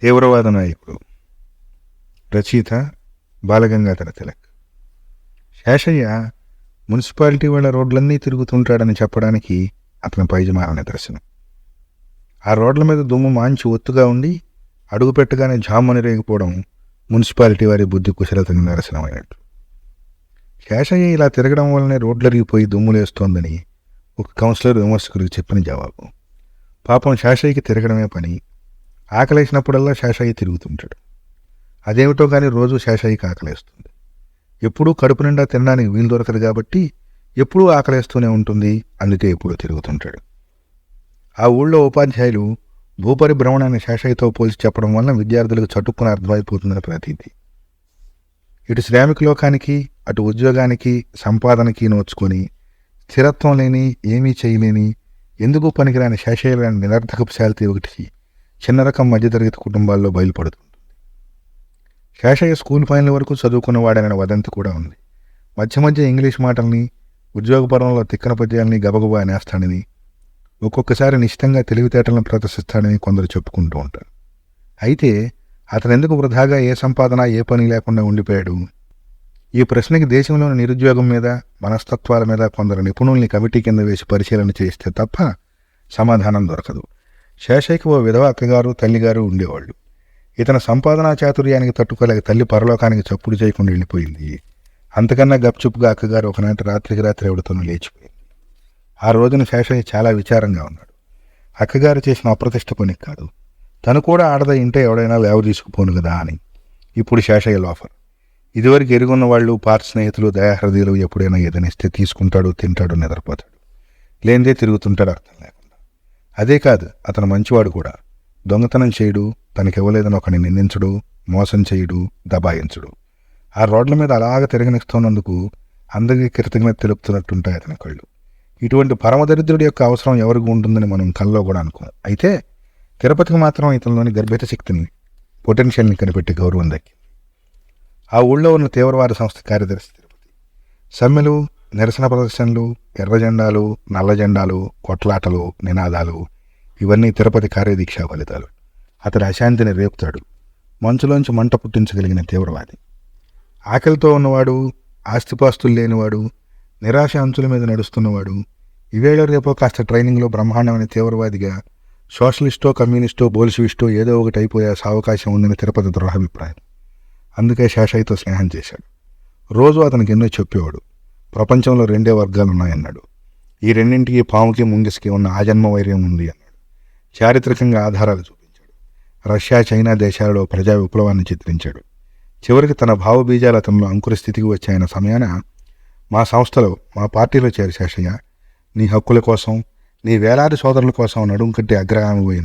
తీవ్రవాద నాయకుడు, రచయిత బాలగంగాధర తిలక్. శేషయ్య మున్సిపాలిటీ వాళ్ళ రోడ్లన్నీ తిరుగుతుంటాడని చెప్పడానికి అతని పైజమాల నిదర్శనం. ఆ రోడ్ల మీద దుమ్ము మాంచి ఒత్తుగా ఉండి అడుగు పెట్టగానే జామ్మని రేగిపోవడం మున్సిపాలిటీ వారి బుద్ధి కుశలతని నిదర్శనమైనట్టు. శేషయ్య ఇలా తిరగడం వల్లనే రోడ్లరిగిపోయి దుమ్ములేస్తోందని ఒక కౌన్సిలర్ విమర్శకుడికి చెప్పిన జవాబు. పాపం శేషయ్యకి తిరగడమే పని. ఆకలేసినప్పుడల్లా శేషయ్య తిరుగుతుంటాడు. అదేమిటో కానీ రోజు శేషయ్యకి ఆకలేస్తుంది. ఎప్పుడూ కడుపు నిండా తినడానికి వీలు దొరకదు కాబట్టి ఎప్పుడూ ఆకలేస్తూనే ఉంటుంది. అందుకే ఎప్పుడూ తిరుగుతుంటాడు. ఆ ఊళ్ళో ఉపాధ్యాయులు భూపరిభ్రమణాన్ని శేషయ్యతో పోల్చి చెప్పడం వలన విద్యార్థులకు చటుక్కున అర్థమైపోతుందని ప్రతీతి. ఇటు శ్రామిక లోకానికి అటు ఉద్యోగానికి సంపాదనకి నోచుకొని స్థిరత్వం లేని ఏమీ చేయలేని ఎందుకు పనికిరాని శేషయ్య లాంటి నిరర్ధకపు శాలిటీ ఒకటి చిన్న రకం మధ్యతరగతి కుటుంబాల్లో బయలుపడుతుంది. శేషయ్య స్కూల్ ఫైనల్ వరకు చదువుకున్నవాడనే వదంతి కూడా ఉంది. మధ్య మధ్య ఇంగ్లీష్ మాటల్ని ఉద్యోగపరంలో తిక్కన పద్యాలని గబగబా అనేస్తాడని, ఒక్కొక్కసారి నిశ్చితంగా తెలివితేటలను ప్రదర్శిస్తాడని కొందరు చెప్పుకుంటూ ఉంటారు. అయితే అతనెందుకు వృధాగా ఏ సంపాదన ఏ పని లేకుండా ఉండిపోయాడు? ఈ ప్రశ్నకి దేశంలోని నిరుద్యోగం మీద మనస్తత్వాల మీద కొందరు నిపుణుల్ని కమిటీ కింద వేసి పరిశీలన చేస్తే తప్ప సమాధానం దొరకదు. శేషయ్యకి ఓ విధవ అక్కగారు తల్లిగారు ఉండేవాళ్ళు. ఇతని సంపాదనా చాతుర్యానికి తట్టుకోలేక తల్లి పరలోకానికి చప్పుడు చేయకుండా వెళ్ళిపోయింది. అంతకన్నా గప్చుప్పుగా అక్కగారు ఒకనాటి రాత్రికి రాత్రి ఎవడితోనూ లేచిపోయింది. ఆ రోజున శేషయ్య చాలా విచారంగా ఉన్నాడు. అక్కగారు చేసిన అప్రతిష్ట పనికి కాదు, తను కూడా ఆడద ఇంటే ఎవడైనా లేవ తీసుకుపోను కదా అని. ఇప్పుడు శేషయ్య లోఫర్. ఇదివరకు ఎరుగున్న వాళ్ళు, పార్ట్ స్నేహితులు, దయాహృదయులు ఎప్పుడైనా ఏదనిస్తే తీసుకుంటాడు, తింటాడు, నిద్రపోతాడు. లేనిదే తిరుగుతుంటాడు అర్థం లేకుండా. అదే కాదు, అతను మంచివాడు కూడా. దొంగతనం చేయడు, తనకివ్వలేదని ఒకని నిందించడు, మోసం చేయడు, దబాయించడు. ఆ రోడ్ల మీద అలాగ తిరగనిస్తున్నందుకు అందరికీ కృతజ్ఞత తెలుపుతున్నట్టుంటాయి అతని కళ్ళు. ఇటువంటి పరమదరిద్రుడి యొక్క అవసరం ఎవరికి ఉంటుందని మనం కల్లో కూడా అనుకోం. అయితే తిరుపతికి మాత్రం ఇతనిలోని గర్భిత శక్తిని, పొటెన్షియల్ని కనిపెట్టి గౌరవం దక్కింది. ఆ ఊళ్ళో ఉన్న తీవ్రవాద సంస్థ కార్యదర్శి తిరుపతి. సమ్మెలు, నిరసన ప్రదర్శనలు, ఎర్ర జెండాలు, నల్ల జెండాలు, కొట్లాటలు, నినాదాలు ఇవన్నీ తిరుపతి కార్యదీక్షా ఫలితాలు. అతడు అశాంతిని రేపుతాడు. మంచులోంచి మంట పుట్టించగలిగిన తీవ్రవాది. ఆకలితో ఉన్నవాడు, ఆస్తిపాస్తులు లేనివాడు, నిరాశ అంచుల మీద నడుస్తున్నవాడు, ఇవేళ రేపో కాస్త ట్రైనింగ్లో బ్రహ్మాండమైన తీవ్రవాదిగా సోషలిస్టో, కమ్యూనిస్టో, బోల్షివిస్టో ఏదో ఒకటి అయిపోయే అవకాశం ఉందని తిరుపతి దురభిప్రాయం. అందుకే శేషయ్యతో స్నేహం చేశాడు. రోజు అతనికి ఎన్నో చెప్పేవాడు. ప్రపంచంలో రెండే వర్గాలు ఉన్నాయన్నాడు. ఈ రెండింటికి పాముకి ముంగిసికి ఉన్న ఆజన్మ వైర్యం ఉంది అన్నాడు. చారిత్రకంగా ఆధారాలు చూపించాడు. రష్యా, చైనా దేశాలలో ప్రజా విప్లవాన్ని చిత్రించాడు. చివరికి తన భావబీజాలు అతనిలో అంకుర స్థితికి వచ్చాయన సమయాన మా సంస్థలో, మా పార్టీలో చేరి శేషయ్య, నీ హక్కుల కోసం, నీ వేలాది సోదరుల కోసం నడుం కట్టి అగ్రగామి పోయి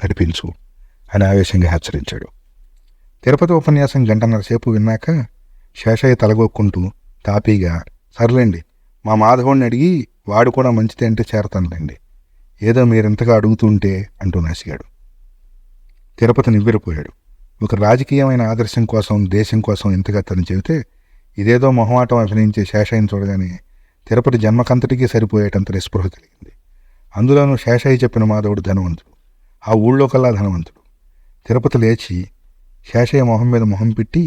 నడిపించు అని ఆవేశంగా హెచ్చరించాడు. తిరుపతి ఉపన్యాసం గంటన్నర సేపు విన్నాక శేషయ్య తలగొక్కుంటూ తాపీగా, సర్లేండి, మా మాధవుడిని అడిగి వాడు కూడా మంచిది అంటే చేరతానులేండి, ఏదో మీరింతగా అడుగుతుంటే అంటూ నసిగాడు. తిరుపతి నివ్వెరపోయాడు. ఒక రాజకీయమైన ఆదర్శం కోసం, దేశం కోసం ఇంతగా తను చెబితే ఇదేదో మొహమాటం అభినయించే శేషయ్యను చూడగానే తిరుపతి జన్మకంతటికీ సరిపోయేటంత నిస్పృహ కలిగింది. అందులోనూ శేషయ్య చెప్పిన మాధవుడు ధనవంతుడు, ఆ ఊళ్ళో కల్లా ధనవంతుడు. తిరుపతి లేచి శేషయ్య మొహం మీద మొహం పెట్టి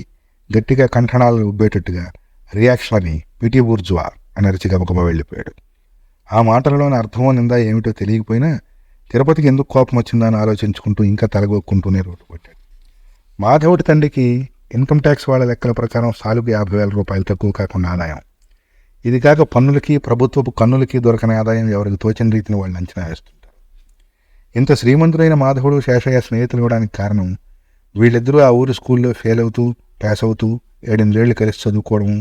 గట్టిగా కంఠణాలు ఉబ్బేటట్టుగా రియాక్షనరీ, పిటి బూర్జువా అని అరిచి గబగబా వెళ్ళిపోయాడు. ఆ మాటలలోని అర్థమో నిందా ఏమిటో తెలియకపోయినా తిరుపతికి ఎందుకు కోపం వచ్చిందా అని ఆలోచించుకుంటూ ఇంకా తలగొక్కుంటూనే రోడ్డు పట్టాడు. మాధవుడి తండ్రికి ఇన్కమ్ ట్యాక్స్ వాళ్ళ లెక్కల ప్రకారం సాలుకు 50,000 రూపాయలు తక్కువ కాకుండా ఆదాయం. ఇది కాక పన్నులకి, ప్రభుత్వపు కన్నులకి దొరకని ఆదాయం ఎవరికి తోచిన రీతిని వాళ్ళు అంచనా వేస్తుంటారు. ఇంత శ్రీమంతుడైన మాధవుడు శేషయ్య స్నేహితులు ఇవ్వడానికి కారణం వీళ్ళిద్దరూ ఆ ఊరి స్కూల్లో ఫెయిల్ అవుతూ, పాస్ అవుతూ 7-8 కలిసి చదువుకోవడము,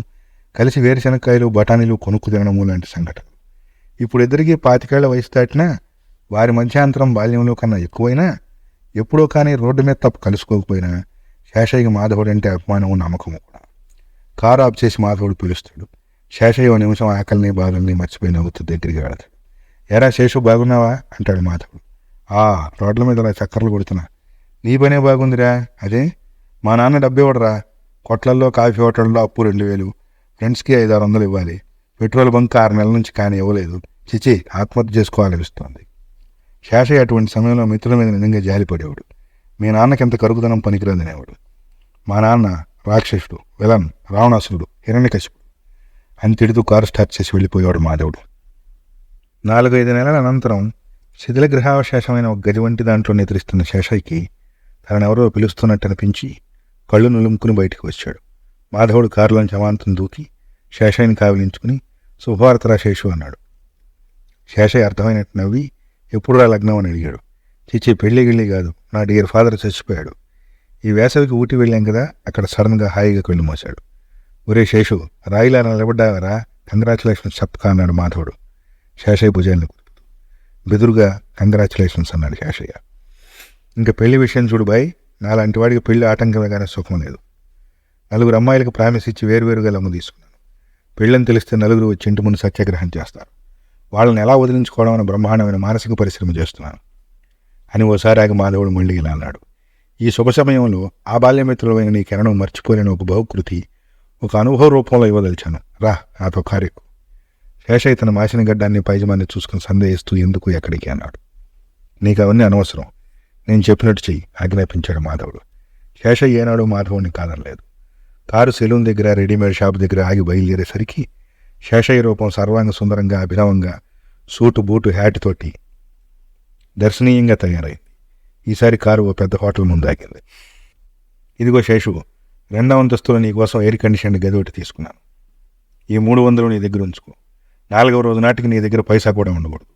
కలిసి వేరుశనక్కాయలు, బఠానీలు కొనుక్కు తినడము లాంటి సంఘటనలు. ఇప్పుడు ఇద్దరికీ 25 వయసు దాటినా వారి మధ్యాంతరం బాల్యంలో కన్నా ఎక్కువైనా, ఎప్పుడో కానీ రోడ్డు మీద తప్ప కలుసుకోకపోయినా శేషయ్యకి మాధవుడు అంటే అభిమానము, నమ్మకము కూడా. కారు ఆఫ్ చేసి మాధవుడు పిలుస్తాడు. శేషయ్య ఓ నిమిషం ఆకలిని, బాధల్ని మర్చిపోయి నవ్వుతూ దగ్గరికి వెళతాడు. ఎరా శేషు, బాగున్నావా అంటాడు మాధవుడు. రోడ్ల మీద అలా చక్కర్లు కొడుతున్నా. నీ పనే బాగుందిరా. అదే మా నాన్న డబ్బు ఇవ్వడరా. కొట్లల్లో, కాఫీ హోటల్లో అప్పు 2,000, ఫ్రెండ్స్కి 500-600 ఇవ్వాలి. పెట్రోల్ బంక్ 6 నెలల నుంచి కానీ ఇవ్వలేదు. చిచి, ఆత్మహత్య చేసుకోవాలనిపిస్తోంది. శేషయ్య అటువంటి సమయంలో మిత్రుల మీద నిజంగా జాలిపడేవాడు. మీ నాన్నకి ఎంత కరుగుదనం పనికిరాదనేవాడు. మా నాన్న రాక్షసుడు, విలన్, రావణాసురుడు, హిరణ్యకశిపుడు అని తిడుతూ కారు స్టార్ట్ చేసి వెళ్ళిపోయాడు మాధవుడు. 4-5 నెలల అనంతరం శిథిల గృహావశేషమైన ఒక గది వంటి దాంట్లో నిద్రిస్తున్న శేషయ్యకి తననెవరో పిలుస్తున్నట్టు అనిపించి కళ్ళు నులుముకుని బయటికి వచ్చాడు. మాధవుడు కారులోంచి అమాంతం దూకి శేషయ్యని కావిలించుకుని శుభవార్తరా శేషు అన్నాడు. శేషయ్య అర్థమైనట్టు నవ్వి ఎప్పుడురా లగ్నం అని అడిగాడు. చిచ్చి పెళ్లి గిళ్ళి కాదు, నా డియర్ ఫాదర్ చచ్చిపోయాడు. ఈ వేసవికి ఊటీ వెళ్ళాం కదా, అక్కడ సడన్గా హాయిగా కళ్ళు మోశాడు. ఒరే శేషు, రాయిలా నిలబడ్డావరా, కంగ్రాచులేషన్స్ చెప్పకా అన్నాడు మాధవుడు శేషయ్య భుజాన్ని కుదుపుతూ. బెదురుగా కంగ్రాచులేషన్స్ అన్నాడు శేషయ్య. ఇంకా పెళ్లి విషయం చూడు బాయ్, నాలాంటి వాడికి పెళ్లి ఆటంకమే కానీ సుఖం లేదు. 4 అమ్మాయిలకు ప్రామిస్ ఇచ్చి వేరువేరుగా లొంగ తీసుకున్నాను. పెళ్ళని తెలిస్తే 4 వచ్చి ఇంటి ముందు సత్యాగ్రహం చేస్తారు. వాళ్ళని ఎలా వదిలించుకోవడం అని బ్రహ్మాండమైన మానసిక పరిశ్రమ చేస్తున్నాను అని ఓసారి ఆగి మాధవుడు మళ్ళీ ఇలా అన్నాడు. ఈ శుభ సమయంలో ఆ బాల్యమిత్రులమైన నీ కిరణం మర్చిపోలేని ఒక బహుకృతి, ఒక అనుభవ రూపంలో ఇవ్వదలిచాను. రా నాతో కారెక్కు. శేషయ్య తన మాసిన గడ్డాన్ని పైజమాన్ని చూసుకుని సందేహిస్తూ ఎందుకు ఎక్కడికి అన్నాడు. నీకు అవన్నీ అనవసరం, నేను చెప్పినట్టు చెయ్యి ఆజ్ఞాపించాడు మాధవుడు. శేషయ్య ఏనాడు మాధవుడిని కాదనలేదు. కారు సెలూన్ దగ్గర రెడీమేడ్ షాప్ దగ్గర ఆగి బయలుదేరేసరికి శేషయ్య రూపం సర్వాంగ సుందరంగా అభినవంగా సూటు బూటు హ్యాట్ తోటి దర్శనీయంగా తయారైంది. ఈసారి కారు ఓ పెద్ద హోటల్ ముందు ఆగింది. ఇదిగో శేషు, 2వ అంతస్తులో నీకోసం ఎయిర్ కండిషన్ గది ఒకటి తీసుకున్నాను. ఈ 300 నీ దగ్గర ఉంచుకో. 4వ రోజు నాటికి నీ దగ్గర పైసా కూడా ఉండకూడదు.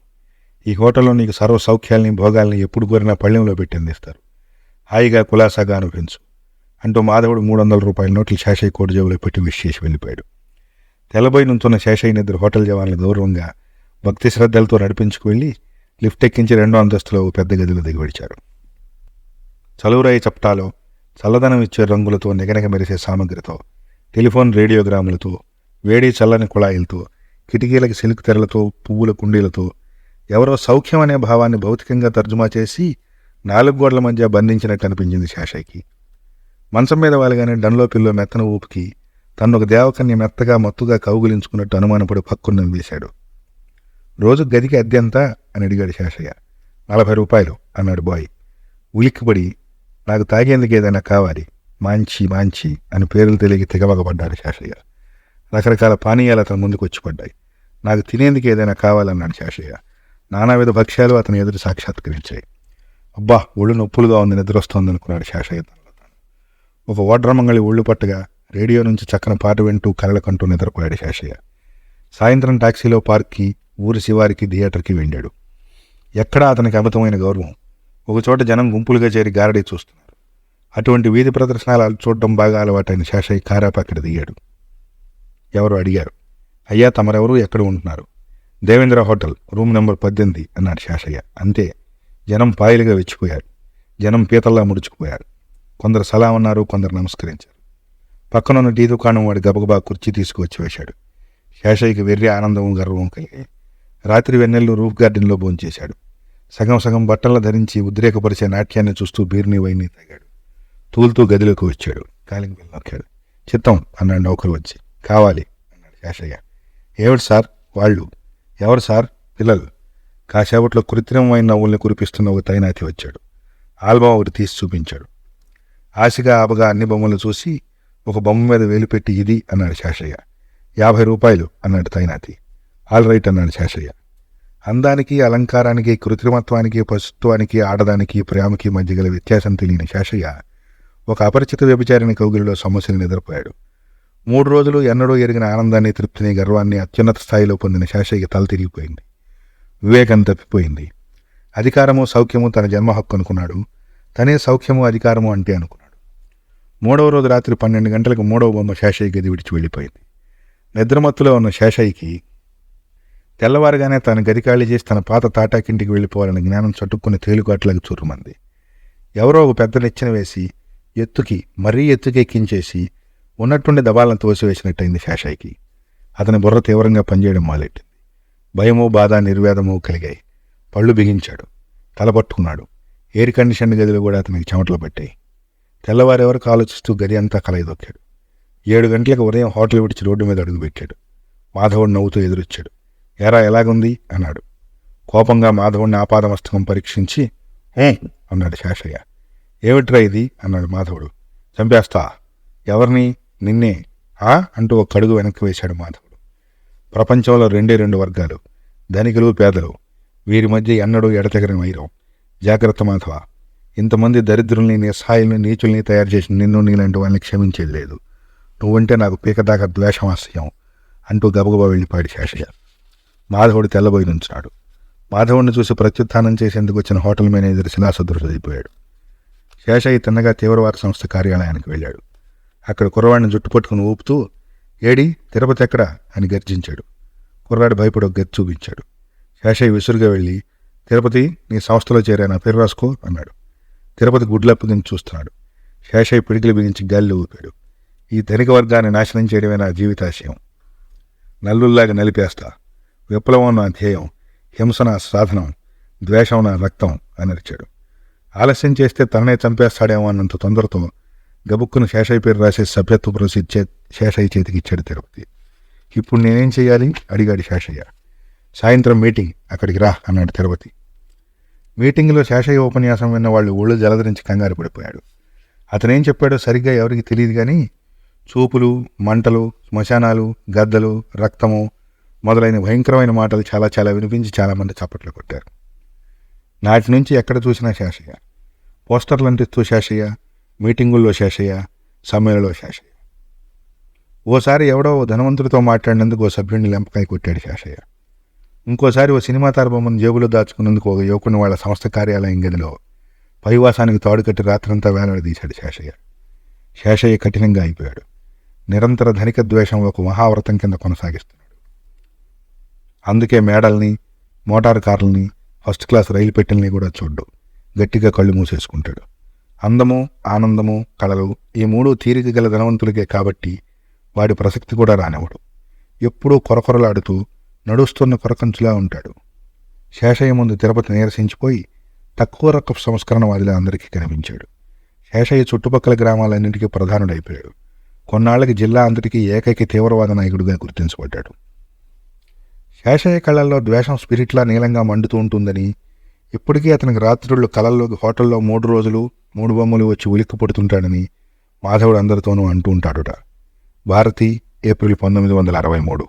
ఈ హోటల్లో నీకు సర్వ సౌఖ్యాల్ని భోగాల్ని ఎప్పుడు కోరినా పళ్ళెంలో పెట్టి అందిస్తారు. హాయిగా కులాసాగా అనుభవించు అంటూ మాధవుడు 300 రూపాయల నోట్లు శేషయ్య కోటి జేబులో పెట్టి విష్ చేసి వెళ్ళిపోయాడు. తెల్లబోయి నుంచున్న శేషయ్య నిద్ర హోటల్ జవాన్లు గౌరవంగా భక్తి శ్రద్ధలతో నడిపించుకు వెళ్ళి లిఫ్ట్ ఎక్కించి 2వ అంతస్తులో పెద్ద గదిలో దిగివడిచారు. చలువురాయి చప్టాలో చల్లదనం ఇచ్చే రంగులతో నిగనగ మెరిసే సామగ్రితో, టెలిఫోన్ రేడియోగ్రాములతో, వేడి చల్లని కుళాయిలతో, కిటికీలకి సిల్క్ తెరలతో, పువ్వుల కుండీలతో ఎవరో సౌఖ్యం అనే భావాన్ని భౌతికంగా తర్జుమా చేసి 4 గోడల మధ్య బంధించినట్టు అనిపించింది శేషయ్యకి. మంచం మీద వాలిగానే డన్లోపిల్లో మెత్తన ఊపికి తను ఒక దేవకన్య మెత్తగా మత్తుగా కౌగులించుకున్నట్టు అనుమానపడి పక్కున్న వేశాడు. రోజు గదికి అద్దె ఎంత అని అడిగాడు శేషయ్య. 40 రూపాయలు అన్నాడు బాయ్. ఉలిక్కిపడి నాకు తాగేందుకు ఏదైనా కావాలి, మాంచి మాంచి అని పేర్లు తెలియక తెగవగబడ్డాడు శేషయ్య. రకరకాల పానీయాలు అతని ముందుకు వచ్చి పడ్డాయి. నాకు తినేందుకు ఏదైనా కావాలన్నాడు శేషయ్య. నానావిధ భక్ష్యాలు అతని ఎదురు సాక్షాత్కరించాయి. అబ్బా, ఒళ్ళు నొప్పులుగా ఉంది, నిద్ర వస్తోందనుకున్నాడు శేషయ్య. ఒక ఓడ్రమంగళి ఒళ్ళు పట్టగా రేడియో నుంచి చక్కన పాట వింటూ కలలకంటూ నిద్రపోయాడు శేషయ్య. సాయంత్రం టాక్సీలో పార్క్కి, ఊరి శివారికి, థియేటర్కి వెళ్ళాడు. ఎక్కడా అతనికి అమితమైన గౌరవం. ఒకచోట జనం గుంపులుగా చేరి గారడీ చూస్తున్నారు. అటువంటి వీధి ప్రదర్శనలు చూడటం బాగా అలవాటైన శేషయ్య కారాపక్కడ దిగాడు. ఎవరు అడిగారు. అయ్యా తమరెవరు, ఎక్కడ ఉంటున్నారు? దేవేంద్ర హోటల్, రూమ్ నెంబర్ 18 అన్నాడు శేషయ్య. అంతే. జనం పాయలుగా వెచ్చిపోయారు. జనం పీతల్లా ముడుచుకుపోయారు. కొందరు సలాం అన్నారు, కొందరు నమస్కరించారు. పక్కనున్న టీ దుకాణం వాడి గబగబా కుర్చీ తీసుకువచ్చి వేశాడు. శేషయ్యకి వెర్రి ఆనందం, గర్వం కలిగాయి. రాత్రి వెన్నెల్లో రూఫ్ గార్డెన్లో భోంచేశాడు. సగం సగం బట్టల్లో ధరించి ఉద్రేకపరిచే నాట్యాన్ని చూస్తూ బీర్ని వైన్ని తాగాడు. తూలుతూ గదిలోకి వచ్చాడు. కాలింగ్ బెల్ నొక్కాడు. చిత్తం అన్నాడు నౌకరు వచ్చి. కావాలి అన్నాడు శేషయ్య. ఏమిటి సార్? వాళ్ళు. ఎవరు సార్? పిల్లలు. కాసేపట్లో కృత్రిమమైన నవ్వుల్ని కురిపిస్తున్న ఒక తైనాతి వచ్చాడు. ఆల్బమ్ ఒకటి తీసి చూపించాడు. ఆశగా ఆపగా అన్ని బొమ్మలు చూసి ఒక బొమ్మ మీద వేలు పెట్టి ఇది అన్నాడు శేషయ్య. 50 రూపాయలు అన్నాడు తైనాతి. ఆల్ రైట్ అన్నాడు శేషయ్య. అందానికి, అలంకారానికి, కృత్రిమత్వానికి, పశుత్వానికి, ఆడదానికి, ప్రేమకి మధ్య గల వ్యత్యాసం తెలియని శేషయ్య ఒక అపరిచిత వ్యభిచారిని కౌగిలిలో సమస్యలు నిద్రపోయాడు. 3 రోజులు ఎన్నడూ ఎరిగిన ఆనందాన్ని, తృప్తిని, గర్వాన్ని అత్యున్నత స్థాయిలో పొందిన శేషయ్యకి తల తిరిగిపోయింది. వివేకం తప్పిపోయింది. అధికారము, సౌఖ్యము తన జన్మ హక్కు అనుకున్నాడు. తనే సౌఖ్యము, అధికారము అంటే అనుకున్నాడు. 3వ రోజు రాత్రి 12 గంటలకు 3వ బొమ్మ శేషయ్య గది విడిచి వెళ్ళిపోయింది. నిద్రమత్తులో ఉన్న శేషయ్యకి తెల్లవారుగానే తన గది ఖాళీ చేసి తన పాత తాటాకింటికి వెళ్ళిపోవాలని జ్ఞానం చట్టుకుని తేలికాట్లకు చురుమంది. ఎవరో ఒక పెద్ద నెచ్చిన వేసి మరీ ఎత్తుకి ఎక్కించేసి ఉన్నట్టుండి దబాలను తోసివేసినట్టయింది శేషయ్యకి. అతని బుర్ర తీవ్రంగా పనిచేయడం మొదలెట్టింది. భయమో, బాధ, నిర్వేదమో కలిగాయి. పళ్ళు బిగించాడు. తలపట్టుకున్నాడు. ఎయిర్ కండిషన్ గదిలో కూడా అతనికి చెమటలు పట్టాయి. తెల్లవారి వరకు ఆలోచిస్తూ గది అంతా కలయిదొక్కాడు. 7 గంటలకు ఉదయం హోటల్ విడిచి రోడ్డు మీద అడుగుపెట్టాడు. మాధవుడు నవ్వుతూ ఎదురొచ్చాడు. ఎరా ఎలాగుంది అన్నాడు. కోపంగా మాధవుడిని ఆపాదమస్తకం పరీక్షించి అన్నాడు శేషయ్య. ఏమిట్రా ఇది అన్నాడు మాధవుడు. చంపేస్తా. ఎవరిని? నిన్నే. అంటూ ఒక అడుగు వెనక్కి వేశాడు మాధవుడు. ప్రపంచంలో రెండు వర్గాలు, ధనికులు, పేదలు. వీరి మధ్య ఎన్నడూ ఎడతెగని వైరం. జాగ్రత్త మాధవ. ఇంతమంది దరిద్రుల్ని, నిస్సహాయుల్ని, నీచుల్ని తయారు చేసిన నిన్ను నీలాంటి వాళ్ళని క్షమించేది లేదు. నువ్వంటే నాకు పీకదాకా ద్వేషం, అసహ్యం అంటూ గబగబా వెళ్ళిపాడు శేషయ్య. మాధవుడు తెల్లబోయి నుంచున్నాడు. మాధవుడిని చూసి ప్రత్యుత్థానం చేసేందుకు వచ్చిన హోటల్ మేనేజర్ శిలాసదృశుడైపోయాడు. శేషయ్య తిన్నగా తీవ్రవాద సంస్థ కార్యాలయానికి వెళ్ళాడు. అక్కడ కుర్రవాడిని జుట్టు పట్టుకుని ఊపుతూ, ఏడి తిరుపతి ఎక్కడా అని గర్జించాడు. కుర్రాడు భయపడి ఒక గది చూపించాడు. శేషయ్య విసురుగా వెళ్ళి, తిరుపతి, నీ సంస్థలో చేరాను, పేరు రాసుకో అన్నాడు. తిరుపతి గుడ్లప్పగించి చూస్తున్నాడు. శేషయ్య పిడికిలు బిగించి గాలిలో ఊపాడు. ఈ ధనిక వర్గాన్ని నాశనం చేయడమే నా జీవితాశయం. నల్లుల్లాగా నలిపేస్తా. విప్లవం నా ధ్యేయం, హింస నా సాధనం, ద్వేషం నా రక్తం అని అరిచాడు. ఆలస్యం చేస్తే తననే చంపేస్తాడేమో అన్నంత తొందరతో గబుక్కును శేషయ్య పేరు రాసే సభ్యత్వ ప్రసిద్ధి శేషయ్య చేతికి ఇచ్చాడు తిరుపతి. ఇప్పుడు నేనేం చేయాలి అడిగాడు శేషయ్య. సాయంత్రం మీటింగ్, అక్కడికి రా అన్నాడు తిరుపతి. మీటింగ్లో శేషయ్య ఉపన్యాసం విన్న వాళ్ళు ఒళ్ళు జలధరించి కంగారు పడిపోయాడు. అతనేం చెప్పాడో సరిగ్గా ఎవరికి తెలియదు కానీ చూపులు, మంటలు, శ్మశానాలు, గద్దలు, రక్తము మొదలైన భయంకరమైన మాటలు చాలా చాలా వినిపించి చాలామంది చప్పట్లు కొట్టారు. నాటి నుంచి ఎక్కడ చూసినా శేషయ్య. పోస్టర్లు అంటిస్తూ శేషయ్య, మీటింగుల్లో శేషయ్య, సమ్మెలలో శేషయ్య. ఓసారి ఎవడో ధనవంతుడితో మాట్లాడినందుకు ఓ సభ్యుడిని లెంపకాయ కొట్టాడు శేషయ్య. ఇంకోసారి ఓ సినిమా తారబొమ్మను జేబులో దాచుకున్నందుకు ఒక యువకుని వాళ్ళ సంస్థ కార్యాలయం గదిలో పైవాసానికి తాడుకట్టి రాత్రంతా వేలాడదీశాడు శేషయ్య. శేషయ్య కఠినంగా అయిపోయాడు. నిరంతర ధనిక ద్వేషం ఒక మహావ్రతం కింద కొనసాగిస్తున్నాడు. అందుకే మేడల్ని, మోటారు కార్లని, ఫస్ట్ క్లాస్ రైలు పెట్టెల్ని కూడా చూడ్డు. గట్టిగా కళ్ళు మూసేసుకుంటాడు. అందము, ఆనందము, కళలు ఈ మూడు తీరిక గల ధనవంతులకే కాబట్టి వాడి ప్రసక్తి కూడా రానివ్వడు. ఎప్పుడూ కొరకొరలాడుతూ నడుస్తున్న కొరకంచులా ఉంటాడు. శేషయ్య ముందు తిరుపతి నీరసించిపోయి తక్కువ రకపు సంస్కరణవాదిలా అందరికీ కనిపించాడు. శేషయ్య చుట్టుపక్కల గ్రామాలన్నింటికీ ప్రధానుడైపోయాడు. కొన్నాళ్లకి జిల్లా అంతటికీ ఏకైక తీవ్రవాద నాయకుడిగా గుర్తించబడ్డాడు. శేషయ్య కళ్ళల్లో ద్వేషం స్పిరిట్లా నీలంగా మండుతూ ఉంటుందని, ఇప్పటికీ అతనికి రాత్రుళ్ళు కళల్లోకి హోటల్లో 3 రోజులు 3 బొమ్మలు వచ్చి ఉలిక్కి పడుతుంటాడని మాధవుడు అందరితోనూ అంటూ ఉంటాడుట. భారతి, ఏప్రిల్ 1963.